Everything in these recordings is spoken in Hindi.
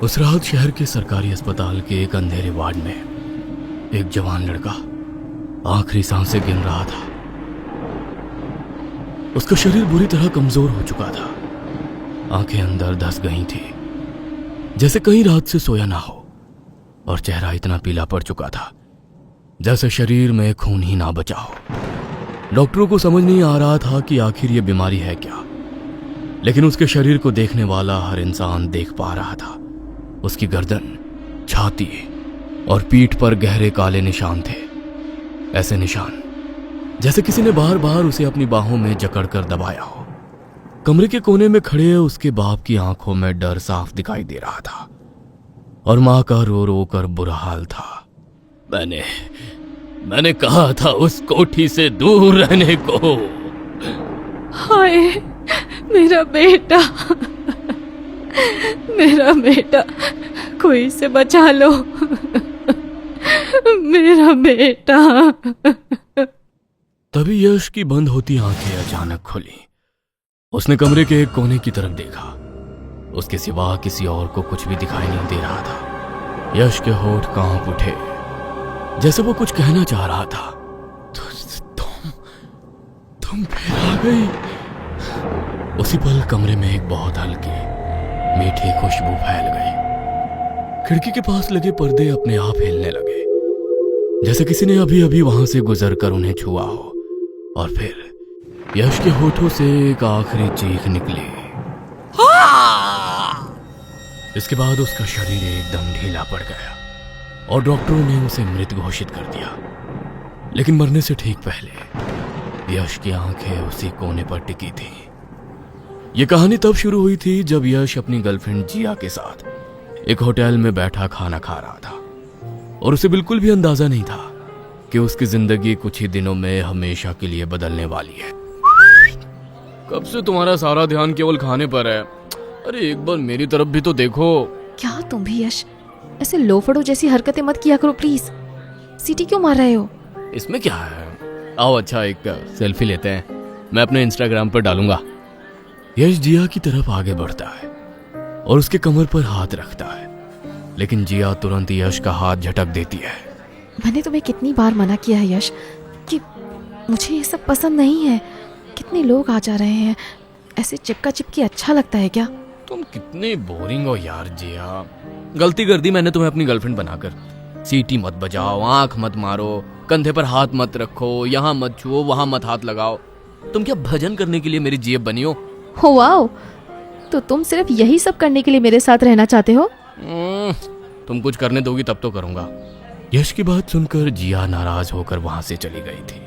उस रात शहर के सरकारी अस्पताल के एक अंधेरे वार्ड में एक जवान लड़का आखिरी सांसें गिन रहा था। उसका शरीर बुरी तरह कमजोर हो चुका था। आंखें अंदर धंस गई थी, जैसे कहीं रात से सोया ना हो, और चेहरा इतना पीला पड़ चुका था जैसे शरीर में खून ही ना बचा हो। डॉक्टरों को समझ नहीं आ रहा था कि आखिर ये बीमारी है क्या, लेकिन उसके शरीर को देखने वाला हर इंसान देख पा रहा था। उसकी गर्दन, छाती और पीठ पर गहरे काले निशान थे, ऐसे निशान जैसे किसी ने बार बार उसे अपनी बाहों में जकड़कर दबाया हो। कमरे के कोने में खड़े उसके बाप की आंखों में डर साफ दिखाई दे रहा था, और मां का रो रो कर बुरा हाल था। मैंने कहा था उस कोठी से दूर रहने को। हाय मेरा बेटा, मेरा बेटा, कोई से बचा लो, मेरा बेटा। तभी यश की बंद होती आंखें अचानक खुली। उसने कमरे के एक कोने की तरफ देखा। उसके सिवा किसी और को कुछ भी दिखाई नहीं दे रहा था। यश के होठ कांप उठे, जैसे वो कुछ कहना चाह रहा था। तुम फिर आ गई। उसी पल कमरे में एक बहुत हल्की मीठी खुशबू फैल गई। खिड़की के पास लगे पर्दे अपने आप हिलने लगे, जैसे किसी ने अभी अभी वहां से गुजरकर उन्हें छुआ हो। और फिर यश के होठों से एक आखिरी चीख निकली। इसके बाद उसका शरीर एकदम ढीला पड़ गया और डॉक्टरों ने उसे मृत घोषित कर दिया। लेकिन मरने से ठीक पहले यश की आंखें उसी कोने पर टिकी थी। यह कहानी तब शुरू हुई थी जब यश अपनी गर्लफ्रेंड जिया के साथ एक होटल में बैठा खाना खा रहा था, और उसे बिल्कुल भी अंदाजा नहीं था कि उसकी जिंदगी कुछ ही दिनों में हमेशा के लिए बदलने वाली है। कब से तुम्हारा सारा ध्यान केवल खाने पर है? अरे एक बार मेरी तरफ भी तो देखो। क्या तुम भी यश ऐसे लोफड़ों जैसी हरकतें मत किया करो प्लीज। सीटी क्यों मार रहे हो? इसमें क्या है? आओ अच्छा एक सेल्फी लेते हैं, मैं अपने इंस्टाग्राम पर डालूंगा। यश जिया की तरफ आगे बढ़ता है और उसके कमर पर हाथ रखता है, लेकिन जिया तुरंत यश का हाथ झटक देती है। मैंने तुम्हें कितनी बार मना किया है यश कि मुझे ये सब पसंद नहीं है। कितने लोग आ जा रहे हैं, ऐसे चिपका चिपकी अच्छा लगता है क्या? तुम कितनी बोरिंग हो यार जिया। गलती कर दी मैंने तुम्हें अपनी गर्लफ्रेंड बनाकर। सीटी मत बजाओ, आंख मत मारो, कंधे पर हाथ मत रखो, यहाँ मत छुओ, वहां मत हाथ लगाओ। तुम क्या भजन करने के लिए मेरी जेब बनी हो? वाओ, तो तुम सिर्फ यही सब करने के लिए मेरे साथ रहना चाहते हो? तुम कुछ करने दोगी तब तो करूंगा। यश की बात सुनकर जिया नाराज होकर वहां से चली गई थी।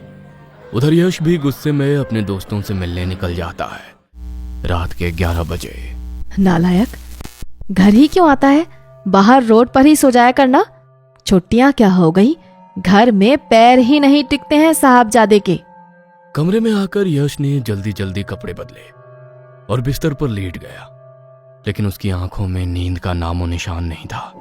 उधर यश भी गुस्से में अपने दोस्तों से मिलने निकल जाता है। रात के 11 बजे। नालायक, घर ही क्यों आता है? बाहर रोड पर ही सो जाया करना। छुट्टियां क्या हो गई, घर में पैर ही नहीं टिकते हैं साहबजादे के। कमरे में आकर यश ने जल्दी जल्दी कपड़े बदले और बिस्तर पर लेट गया, लेकिन उसकी आंखों में नींद का नामो निशान नहीं था।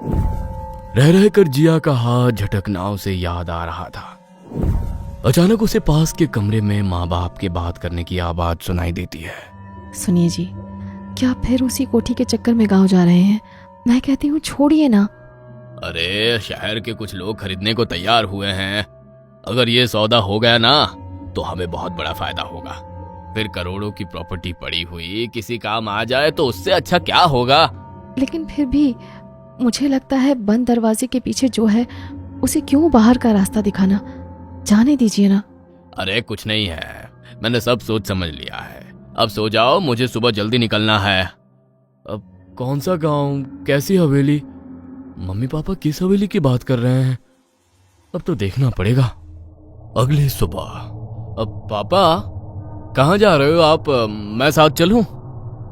रह रहकर जिया का हाथ झटकना उसे याद आ रहा था। अचानक उसे पास के कमरे में माँ बाप के बात करने की आवाज सुनाई देती है। सुनिए जी, क्या फिर उसी कोठी के चक्कर में गांव जा रहे हैं? मैं कहती हूँ छोड़िए ना। अरे शहर के कुछ लोग खरीदने को तैयार हुए हैं। अगर ये सौदा हो गया ना तो हमें बहुत बड़ा फायदा होगा। फिर करोड़ों की प्रॉपर्टी पड़ी हुई किसी काम आ जाए तो उससे अच्छा क्या होगा? लेकिन फिर भी मुझे लगता है बंद दरवाजे के पीछे जो है उसे क्यों बाहर का रास्ता दिखाना। जाने दीजिए ना। अरे कुछ नहीं है, मैंने सब सोच समझ लिया है। अब सो जाओ, मुझे सुबह जल्दी निकलना है। अब कौन सा गांव, कैसी हवेली? मम्मी पापा किस हवेली की बात कर रहे हैं? अब तो देखना पड़ेगा। अगली सुबह। अब पापा कहाँ जा रहे हो आप? मैं साथ चलूं?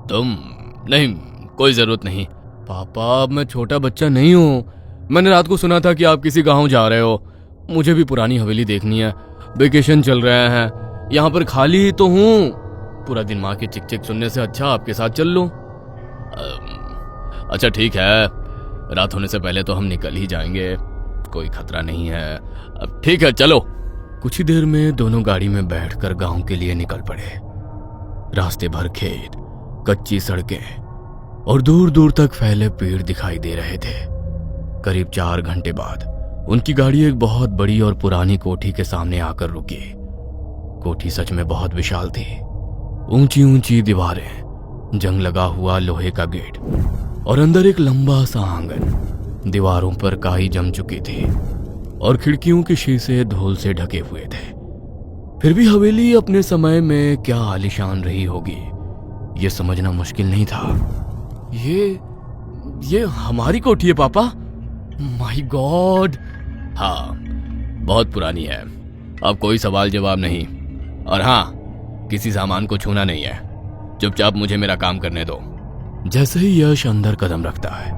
तुम? नहीं, कोई जरूरत नहीं। पापा मैं छोटा बच्चा नहीं हूँ। मैंने रात को सुना था कि आप किसी गांव जा रहे हो। मुझे भी पुरानी हवेली देखनी है। वेकेशन चल रहे हैं, यहाँ पर खाली ही तो हूँ। पूरा दिन माँ की चिक चिक सुनने से अच्छा आपके साथ चल लूं। अच्छा ठीक है, रात होने से पहले तो हम निकल ही जाएंगे, कोई खतरा नहीं है। अब ठीक है चलो। कुछ ही देर में दोनों गाड़ी में बैठकर गांव के लिए निकल पड़े। रास्ते भर खेत, कच्ची सड़कें और दूर दूर तक फैले पेड़ दिखाई दे रहे थे। करीब 4 घंटे बाद उनकी गाड़ी एक बहुत बड़ी और पुरानी कोठी के सामने आकर रुकी। कोठी सच में बहुत विशाल थी। ऊंची ऊंची दीवारें, जंग लगा हुआ लोहे का गेट और अंदर एक लंबा सा आंगन। दीवारों पर काई जम चुकी थी और खिड़कियों के शीशे धूल से ढके हुए थे। फिर भी हवेली अपने समय में क्या आलीशान रही होगी, ये समझना मुश्किल नहीं था। ये हमारी कोठी है पापा? My God! हाँ, बहुत पुरानी है। अब कोई सवाल जवाब नहीं। और हाँ, किसी सामान को छूना नहीं है। चुपचाप मुझे मेरा काम करने दो। जैसे ही यश अंदर कदम रखता है,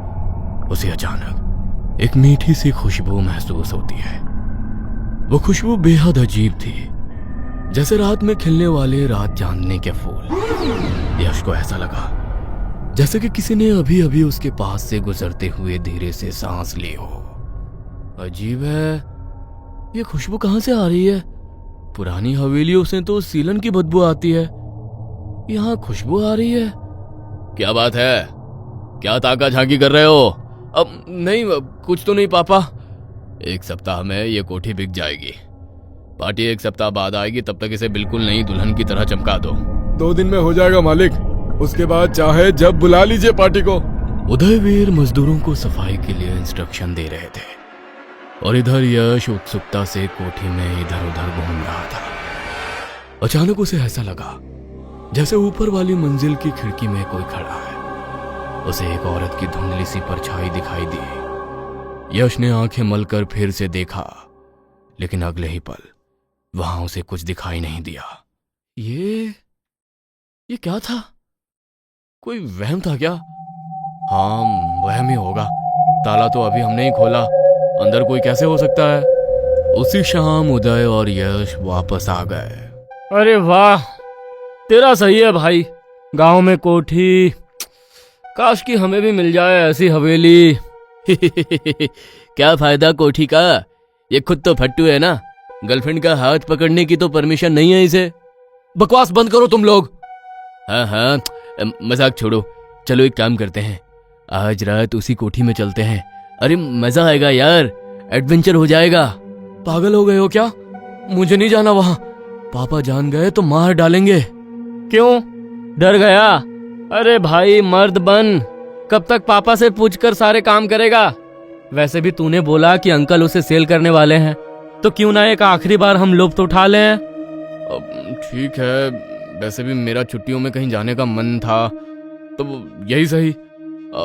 उसे अचानक एक मीठी सी खुशबू महसूस होती है। वो खुशबू बेहद अजीब थी, जैसे रात में खिलने वाले रात चांदनी के फूल। यश को ऐसा लगा जैसे कि किसी ने अभी अभी उसके पास से गुजरते हुए धीरे से सांस ली हो। अजीब है, ये खुशबू कहां से आ रही है? पुरानी हवेलियों से तो सीलन की बदबू आती है, यहाँ खुशबू आ रही है। क्या बात है? क्या ताका झांकी कर रहे हो? अब नहीं, कुछ तो नहीं पापा। 1 सप्ताह में ये कोठी बिक जाएगी। पार्टी 1 सप्ताह बाद आएगी, तब तक इसे बिल्कुल नई दुल्हन की तरह चमका दो। 2 दिन में हो जाएगा मालिक, उसके बाद चाहे जब बुला लीजिए पार्टी को। उदयवीर मजदूरों को सफाई के लिए इंस्ट्रक्शन दे रहे थे और इधर यश उत्सुकता से कोठी में इधर उधर घूम रहा था। अचानक उसे ऐसा लगा जैसे ऊपर वाली मंजिल की खिड़की में कोई खड़ा है। उसे एक औरत की धुंधली सी परछाई दिखाई दी। यश ने आंखें मलकर फिर से देखा, लेकिन अगले ही पल वहां उसे कुछ दिखाई नहीं दिया। ये क्या था? कोई वहम था क्या? हाँ, वहम ही होगा। ताला तो अभी हमने ही खोला, अंदर कोई कैसे हो सकता है? उसी शाम उदय और यश वापस आ गए। अरे वाह, तेरा सही है भाई। गांव में कोठी, काश कि हमें भी मिल जाए ऐसी हवेली। क्या फायदा कोठी का? ये खुद तो फट्टू है ना। गर्लफ्रेंड का हाथ पकड़ने की तो परमिशन नहीं है इसे। बकवास बंद करो तुम लोग। हाँ, मजाक छोड़ो। चलो एक काम करते हैं, आज रात उसी कोठी में चलते हैं। अरे मजा आएगा यार, एडवेंचर हो जाएगा। पागल हो गए हो क्या? मुझे नहीं जाना वहां। पापा जान गए तो मार डालेंगे। क्यों, डर गया? अरे भाई मर्द बन, कब तक पापा से पूछकर सारे काम करेगा? वैसे भी तूने बोला कि अंकल उसे सेल करने वाले हैं, तो क्यों ना एक आखिरी बार हम लुत्फ उठा लें। ठीक है, वैसे भी मेरा छुट्टियों में कहीं जाने का मन था, तो यही सही।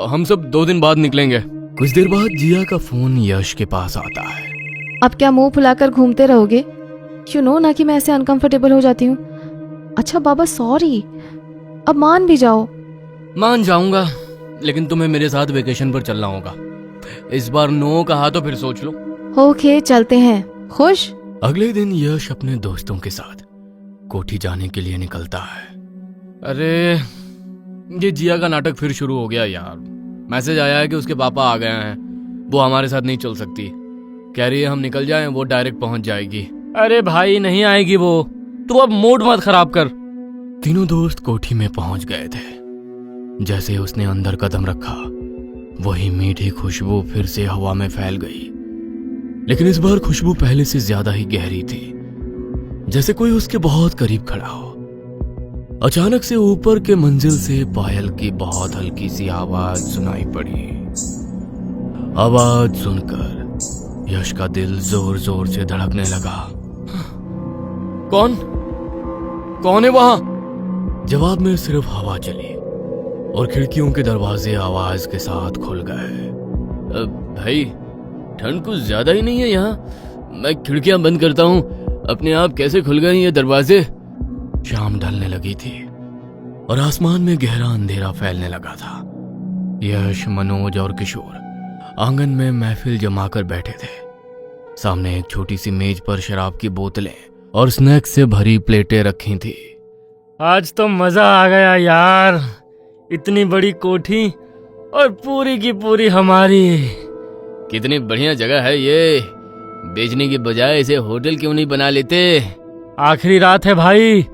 हम सब 2 दिन बाद निकलेंगे। कुछ देर बाद जिया का फोन यश के पास आता है। अब क्या मुंह फुलाकर घूमते रहोगे? क्यों नो ना कि मैं ऐसे अनकंफर्टेबल हो जाती हूँ। अच्छा बाबा सॉरी, अब मान भी जाओ। मान जाऊंगा, लेकिन तुम्हें मेरे साथ वेकेशन पर चलना होगा। इस बार नो कहा तो फिर सोच लो। ओके चलते हैं। खुश? अगले दिन यश अपने दोस्तों के साथ कोठी जाने के लिए निकलता है। अरे ये जिया का नाटक फिर शुरू हो गया यार। मैसेज आया है कि उसके पापा आ गए हैं, वो हमारे साथ नहीं चल सकती। कह रही है हम निकल जाएं, वो डायरेक्ट पहुंच जाएगी। अरे भाई नहीं आएगी वो, तू अब मूड मत खराब कर। तीनों दोस्त कोठी में पहुंच गए थे। जैसे उसने अंदर कदम रखा, वही मीठी खुशबू फिर से हवा में फैल गई। लेकिन इस बार खुशबू पहले से ज्यादा ही गहरी थी, जैसे कोई उसके बहुत करीब खड़ा हो। अचानक से ऊपर के मंजिल से पायल की बहुत हल्की सी आवाज सुनाई पड़ी। आवाज सुनकर यश का दिल जोर जोर से धड़कने लगा। कौन है वहां? जवाब में सिर्फ हवा चली और खिड़कियों के दरवाजे आवाज के साथ खुल गए। भाई ठंड कुछ ज्यादा ही नहीं है यहाँ? मैं खिड़कियां बंद करता हूँ, अपने आप कैसे खुल गए ये दरवाजे? शाम ढलने लगी थी और आसमान में गहरा अंधेरा फैलने लगा था। यश, मनोज और किशोर आंगन में महफिल जमाकर बैठे थे। सामने एक छोटी सी मेज पर शराब की बोतलें और स्नैक्स से भरी प्लेटें रखी थी। आज तो मजा आ गया यार, इतनी बड़ी कोठी और पूरी की पूरी हमारी। कितनी बढ़िया जगह है ये, बेचने की बजाय इसे होटल क्यों नहीं बना लेते? आखिरी रात है भाई,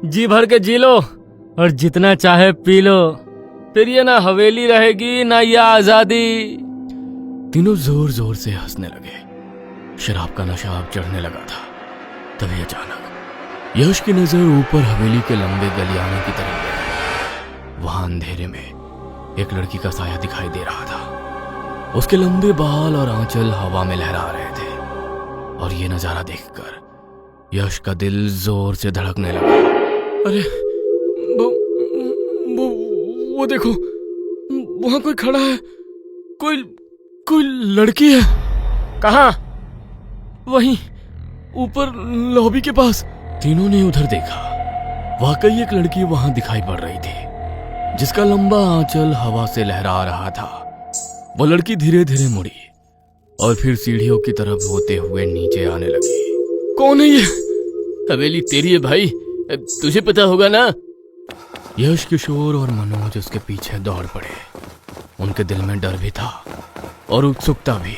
जी भर के जी लो और जितना चाहे पी लो। फिर ये ना हवेली रहेगी ना ये आजादी। तीनों जोर जोर से हंसने लगे। शराब का नशा अब चढ़ने लगा था। तभी अचानक यश की नजर ऊपर हवेली के लंबे गलियाने की तरफ गई। वहां अंधेरे में एक लड़की का साया दिखाई दे रहा था। उसके लंबे बाल और आंचल हवा में लहरा रहे थे और ये नजारा देखकर यश का दिल जोर से धड़कने लगा। अरे वो देखो, वहां कोई खड़ा है। कोई लड़की है। कहाँ? वहीं ऊपर लॉबी के पास। तीनों ने उधर देखा। वाकई एक लड़की वहां दिखाई पड़ रही थी जिसका लंबा आंचल हवा से लहरा रहा था। वो लड़की धीरे धीरे मुड़ी और फिर सीढ़ियों की तरफ होते हुए नीचे आने लगी। कौन है ये? हवेली तेरी है भाई, तुझे पता होगा ना। यश, किशोर और मनोज उसके पीछे दौड़ पड़े। उनके दिल में डर भी था और उत्सुकता भी।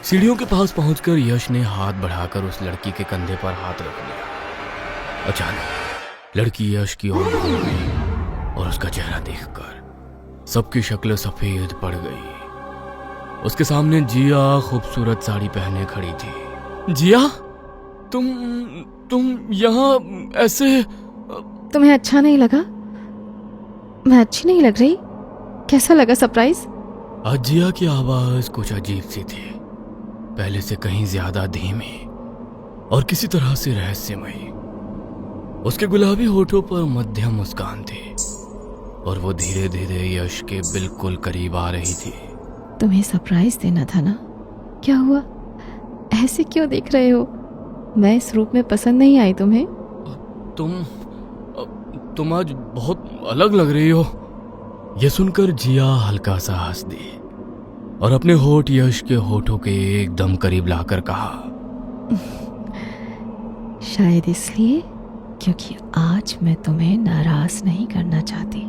सीढ़ियों के पास पहुंचकर यश ने हाथ बढ़ाकर उस लड़की के कंधे पर हाथ रख लिया। अचानक लड़की यश की ओर घूम गई और उसका चेहरा देखकर सबकी शक्ल सफेद पड़ गई। उसके सामने जिया खूबसूरत साड़ी पहने खड़ी थी। जिया, तुम यहाँ ऐसे? तुम्हें अच्छा नहीं लगा? मैं अच्छी नहीं लग रही? कैसा लगा सरप्राइज? आज जिया की आवाज कुछ अजीब सी थी, पहले से कहीं ज्यादा धीमी और किसी तरह से रहस्यमयी। उसके गुलाबी होठों पर मध्यम मुस्कान थी और वो धीरे धीरे यश के बिल्कुल करीब आ रही थी। तुम्हें सरप्राइज देना था ना? क्या हुआ? ऐसे क्यों देख रहे हो? मैं इस रूप में पसंद नहीं आई तुम्हें? तुम आज बहुत अलग लग रही हो। यह सुनकर जिया हल्का सा हंस दी और अपने होठ यश के होठों के एकदम करीब लाकर कहा, शायद इसलिए क्योंकि आज मैं तुम्हें नाराज नहीं करना चाहती।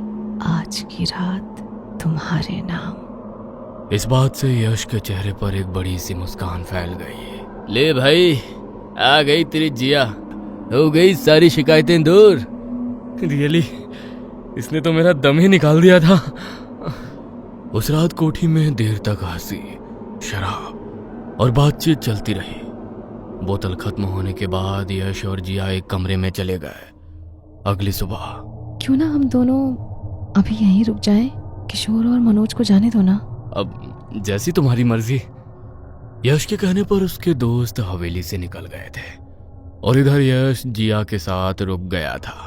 आज की रात तुम्हारे नाम। इस बात से यश के चेहरे पर एक बड़ी सी मुस्कान फैल गई। ले भाई, आ गई तेरी जिया, हो गई सारी शिकायतें दूर। रियली, इसने तो मेरा दम ही निकाल दिया था। उस रात कोठी में देर तक हंसी, शराब और बातचीत चलती रही। बोतल खत्म होने के बाद यश और जिया एक कमरे में चले गए। अगली सुबह क्यों ना हम दोनों अभी यहीं रुक जाएं? किशोर और मनोज को जाने दो ना। अब जैसी तुम्हारी मर्जी। यश के कहने पर उसके दोस्त हवेली से निकल गए थे और इधर यश जिया के साथ रुक गया था।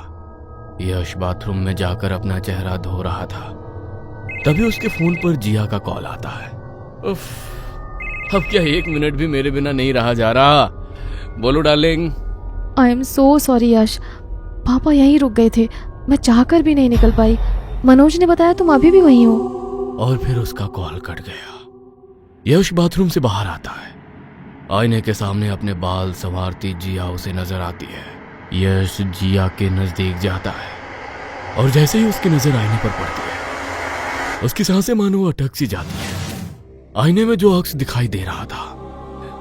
यश बाथरूम में जाकर अपना चेहरा धो रहा था, तभी उसके फोन पर जिया का कॉल आता है। उफ, अब क्या 1 मिनट भी मेरे बिना नहीं रहा जा रहा। बोलो darling. I am so sorry Yash, पापा यहीं रुक गए थे, मैं चाहकर भी नहीं निकल पाई। मनोज ने बताया तुम अभी भी वहीं हो। और फिर उसका कॉल कट गया। यश बाथरूम से बाहर आता है। आईने के सामने अपने बाल संवारती जिया उसे नजर आती है। यश जिया के नजदीक जाता है और जैसे ही उसकी नजर आईने पर पड़ती है, उसकी सांसें मानो अटक सी जाती है। आईने में जो अक्स दिखाई दे रहा था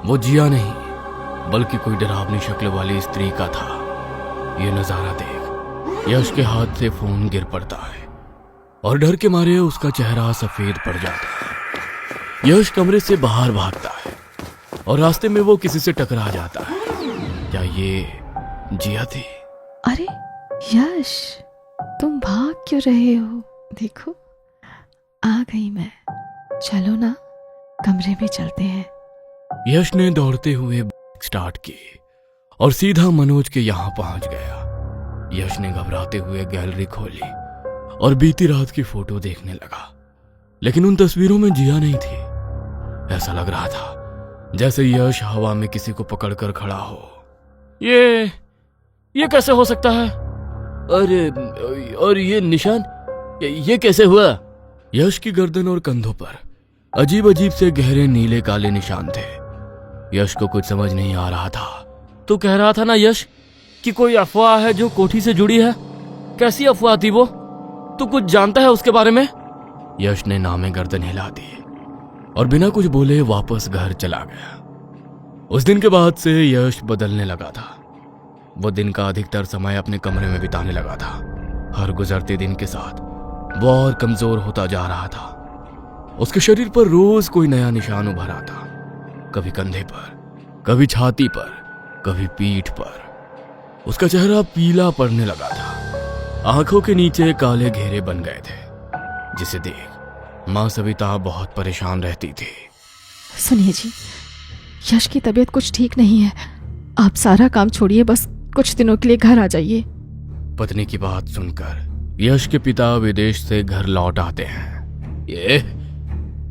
वो जिया नहीं बल्कि कोई डरावनी शक्ल वाली स्त्री का था। ये नजारा देख यश के हाथ से फोन गिर पड़ता है और डर के मारे उसका चेहरा सफेद पड़ जाता है। यश कमरे से बाहर भागता है और रास्ते में वो किसी से टकरा जाता है। क्या ये जिया थी? अरे यश, तुम भाग क्यों रहे हो? देखो आ गई मैं। चलो ना, कमरे में चलते हैं। यश ने दौड़ते हुए स्टार्ट की और सीधा मनोज के यहां पहुंच गया। यश ने घबराते हुए गैलरी खोली और बीती रात की फोटो देखने लगा, लेकिन उन तस्वीरों में जिया नहीं थी। ऐसा लग रहा था जैसे यश हवा में किसी को पकड़कर खड़ा हो। ये कैसे हो सकता है? अरे, और ये निशान, ये कैसे हुआ? यश की गर्दन और कंधों पर अजीब अजीब से गहरे नीले काले निशान थे। यश को कुछ समझ नहीं आ रहा था। तू कह रहा था ना यश कि कोई अफवाह है जो कोठी से जुड़ी है। कैसी अफवाह थी वो? तू कुछ जानता है उसके बारे में? यश ने नामे गर्दन हिला दी और बिना कुछ बोले वापस घर चला गया। उस दिन के बाद से यश बदलने लगा था। वो दिन का अधिकतर समय अपने कमरे में बिताने लगा था। हर गुजरते दिन के साथ वो और कमजोर होता जा रहा था। उसके शरीर पर रोज कोई नया निशान उभर आता, कभी कंधे पर, कभी छाती पर, कभी पीठ पर। उसका चेहरा पीला पड़ने लगा था, आंखों के नीचे काले घेरे बन गए थे, जिसे देख मां सविता बहुत परेशान रहती थी। सुनिए जी, यश की तबीयत कुछ ठीक नहीं है। आप सारा काम छोड़िए, बस कुछ दिनों के लिए घर आ जाइए। पत्नी की बात सुनकर यश के पिता विदेश से घर लौट आते हैं।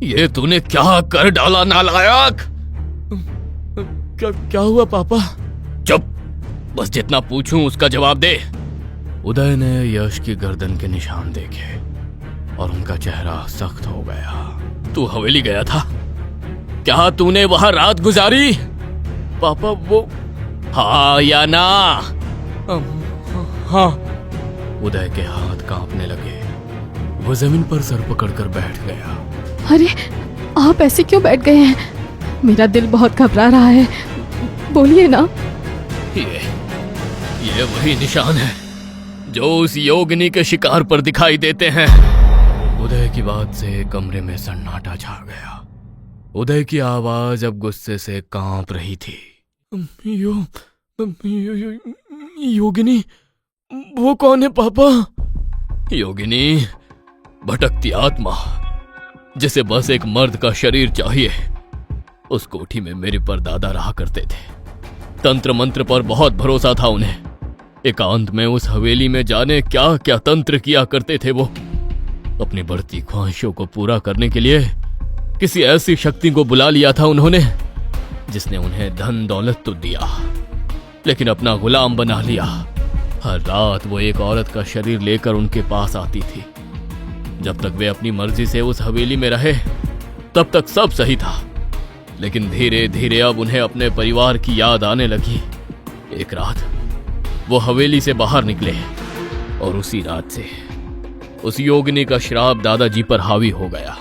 ये तूने क्या कर डाला नालायक? क्या हुआ पापा? चुप, बस जितना पूछूं उसका जवाब दे। उदय ने यश की गर्दन के निशान देखे और उनका चेहरा सख्त हो गया। तू हवेली गया था? क्या तूने वहां रात गुजारी? पापा वो हाँ या ना? हाँ। उदय के हाथ कांपने लगे। वो जमीन पर सर पकड़कर बैठ गया। अरे, आप ऐसे क्यों बैठ गए हैं? मेरा दिल बहुत घबरा रहा है, बोलिए ना। ये वही निशान है जो उस योगिनी के शिकार पर दिखाई देते हैं। उदय की बात से कमरे में सन्नाटा छा गया। उदय की आवाज अब गुस्से से कांप रही थी। योगिनी? वो कौन है पापा? योगिनी भटकती आत्मा, जिसे बस एक मर्द का शरीर चाहिए। उस कोठी में मेरे परदादा रहा करते थे। तंत्र मंत्र पर बहुत भरोसा था उन्हें। एकांत में उस हवेली में जाने क्या क्या तंत्र किया करते थे वो। अपनी बढ़ती ख्वाहिशों को पूरा करने के लिए किसी ऐसी शक्ति को बुला लिया था उन्होंने, जिसने उन्हें धन दौलत तो दिया, लेकिन अपना गुलाम बना लिया। हर रात वो एक औरत का शरीर लेकर उनके पास आती थी। जब तक वे अपनी मर्जी से उस हवेली में रहे तब तक सब सही था, लेकिन धीरे धीरे अब उन्हें अपने परिवार की याद आने लगी। एक रात वो हवेली से बाहर निकले और उसी रात से उस योगिनी का श्राप दादाजी पर हावी हो गया।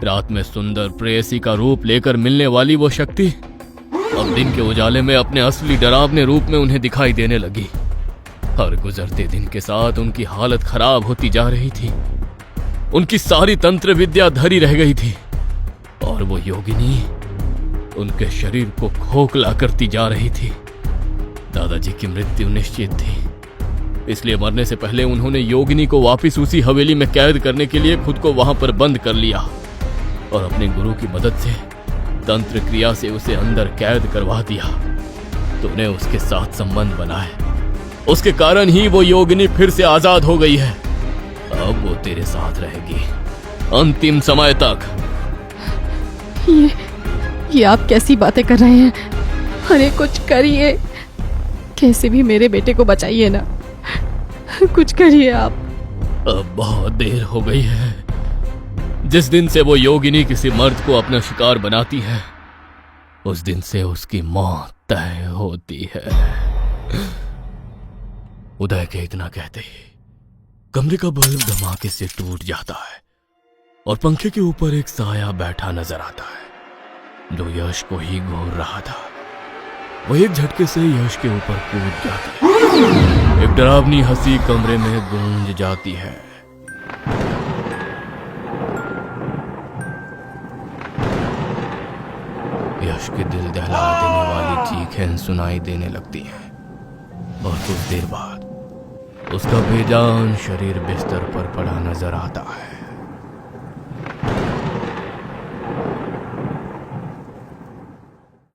रात में सुंदर प्रेयसी का रूप लेकर मिलने वाली वो शक्ति अब दिन के उजाले में अपने असली डरावने रूप में उन्हें दिखाई देने लगी। हर गुजरते दिन के साथ उनकी हालत खराब होती जा रही थी। उनकी सारी तंत्र विद्या धरी रह गई थी और वो योगिनी उनके शरीर को खोखला करती जा रही थी। दादाजी की मृत्यु निश्चित थी, इसलिए मरने से पहले उन्होंने योगिनी को वापस उसी हवेली में कैद करने के लिए खुद को वहां पर बंद कर लिया और अपने गुरु की मदद से तंत्र क्रिया से उसे अंदर कैद करवा दिया। तूने उसके साथ संबंध बनाए, उसके कारण ही वो योगिनी फिर से आजाद हो गई है। अब वो तेरे साथ रहेगी अंतिम समय तक। ये आप कैसी बातें कर रहे हैं? अरे कुछ करिए, कैसे भी मेरे बेटे को बचाइए ना, कुछ करिए आप। अब बहुत देर हो गई है। जिस दिन से वो योगिनी किसी मर्द को अपना शिकार बनाती है, उस दिन से उसकी मौत तय होती है। उदय के इतना कहते ही कमरे का बल्ब धमाके से टूट जाता है और पंखे के ऊपर एक साया बैठा नजर आता है जो यश को ही घूर रहा था। वो एक झटके से यश के ऊपर कूद जाती है। एक डरावनी हंसी कमरे में गूंज जाती है। यश के दिल दहला देने वाली चीखें सुनाई देने लगती हैं और कुछ देर बाद उसका बेजान शरीर बिस्तर पर पड़ा नजर आता है।